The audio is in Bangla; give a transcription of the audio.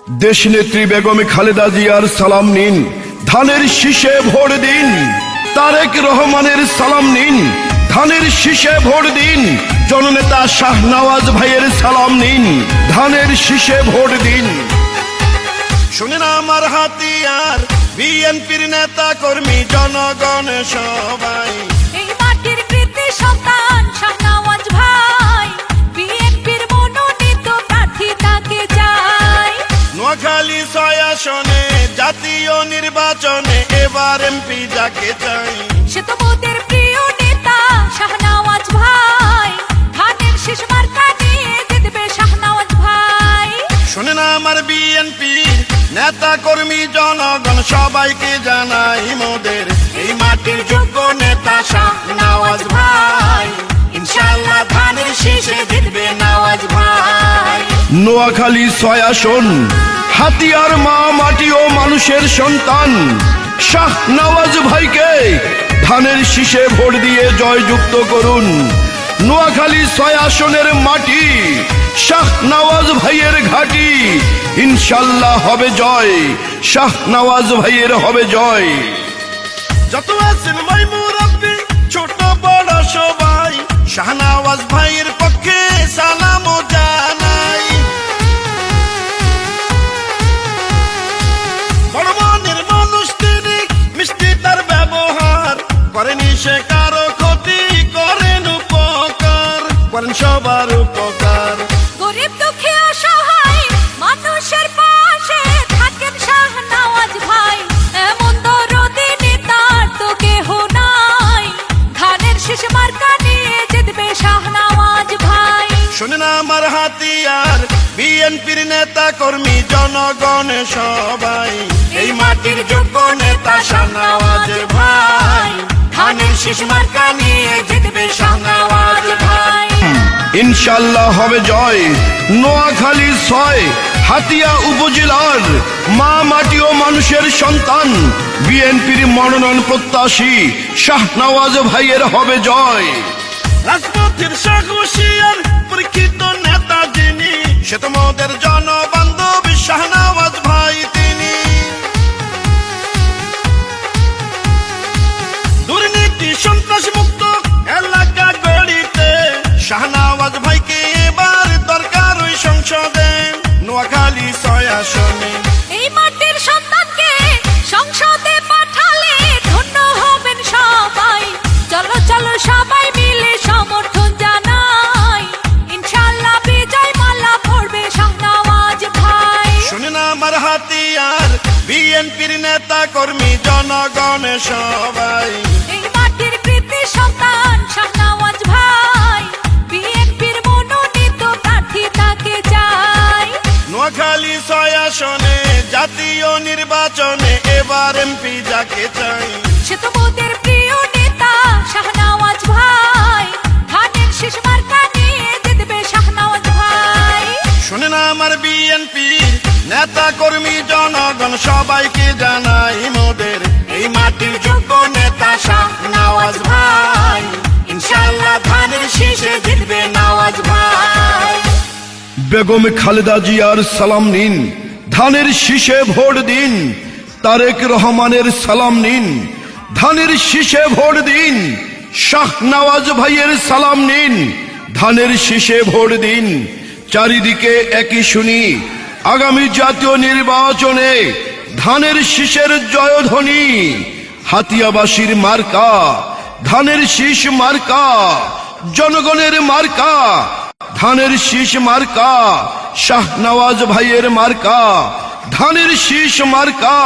দেশনেত্রী বেগম খালেদা জিয়ার সালাম নিন, ধানের শীষে ভোট দিন। তারেক রহমানের সালাম নিন, ধানের শীষে ভোট দিন। জননেতা শাহনওয়াজ ভাইয়ের সালাম নিন, ধানের শীষে ভোট দিন। শুনেন আমার হাতিয়ার, বিএনপির নেতা কর্মী জনগণ সবাই, এই মাটির কৃতি সন্তান শাহনওয়াজ ভাই, বিএনপির মনোনীত প্রার্থী তাকে চাই। নোয়াখালী 6 আসনে জাতীয় নির্বাচনে এবার এমপি যাকে চাই, সে তো মোদের প্রিয় নেতা শাহনওয়াজ ভাই, ধানের শীষ মার্কা নিয়ে জিতবে শাহনওয়াজ ভাই। শোনেন আমার বিএনপি নেতা কর্মী জনগণ সবাইকে জানাই মোদের এই মাটির যোগ্য নেতা শাহনওয়াজ ভাই, ইনশাআল্লাহ ধানের শীষে জিতবে নওয়াজ ভাই। নোয়াখালী 6 আসন, হাতিয়ার মা মাটি ও মানুষের সন্তান শাহনওয়াজ ভাইকে ধানের শীষে ভোট দিয়ে জয়যুক্ত করুন। নোয়াখালী 6 আসনের মাটি শাহনওয়াজ ভাইয়ের ঘাটি, ইনশাআল্লাহ হবে জয়, শাহনওয়াজ ভাইয়ের হবে জয়। যত আছেন ভাই মুরব্বি ছোট বড় সবাই, শাহনওয়াজ ভাইয়ের পক্ষে সালাম জানাই। বড় মনের মানুষ তিনি, মিষ্টি তার ব্যবহার, করেনি সে কারো ক্ষতি, করেন উপকার, করেন সবার উপকার। গরিব দুঃখী অসহায় মানুষের পাশে থাকেন শাহনওয়াজ ভাই, এমন দরদি নেতার তো কেহ নাই, ধানের শীষ মার্কা নিয়ে জিতবে শাহনওয়াজ ভাই। শোনেন আমার হাতিয়ার, বিএনপির নেতা কর্মী জনগণ সবাই, এই মাটির যোগ্য নেতা শাহনওয়াজ ভাই, ধানের শীষ মার্কা নিয়ে জিতবে শাহনওয়াজ ভাই। ইনশাআল্লাহ হবে জয়। নোয়াখালী 6 হাতিয়া উপজেলার মা মাটি ও মানুষের সন্তান বিএনপির মনোনয়ন প্রত্যাশী শাহনওয়াজ ভাইয়ের হবে জয়। রাজপথের সাহসিয়ার পরীক্ষিত নেতা যিনি, সে তো মোদের জনবান্ধব শাহনওয়াজ ভাই তিনি। দুর্নীতি সন্ত্রাস মুক্ত এলাকা গড়িতে শাহনওয়াজ ভাইকে এবার দরকার ওই সংসদে। নোয়াখালী 6 আসনে এই মাটির সন্তানকে সংসদে পাঠালে ধন্য হবেন সবাই, চলো চলো সবাই মিলে সমর্থন জানাই, ইনশাআল্লাহ বিজয় মালা পড়বে শাহনওয়াজ ভাই। শুনেন আমার হাতিয়ার, বিএনপির নেতা কর্মী জনগণ সবাই, এই মাটির কৃতি সন্তান শাহনওয়াজ ভাই, বিএনপির মনোনীত প্রার্থী তাকে চাই। নোয়াখালী 6 আসনে জাতীয় নির্বাচনে এবার এমপি যাকে চাই, সে তো মোদের প্রিয় নেতা শাহনওয়াজ ভাই, ধানের শীষ মার্কা নিয়ে জিতবে শাহনওয়াজ ভাই। শুনেন আমার বিএনপি নেতা কর্মী জনগণ সবাইকে জানাই মোদের এই মাটির যোগ্য নেতা শাহনওয়াজ ভাই, ইনশাআল্লাহ ধানের শীষে জিতবে নওয়াজ ভাই। বেগম খালেদা জিয়ার সালাম নিন, ধানের শীষে ভোট দিন। তারেক রহমানের সালাম নিন, ধানের শীষে ভোট দিন। শাহনওয়াজ ভাইয়ের সালাম নিন, ধানের শীষে ভোট দিন। চারিদিকে একই শুনি, আগামী জাতীয় নির্বাচনে ধানের শীষের জয়ধ্বনি। হাতিয়াবাসীর মার্কা ধানের শীষ মার্কা, জনগণের মার্কা ধানের শীষ মার্কা, শাহনওয়াজ ভাইয়ের মার্কা ধানের শীষ মার্কা।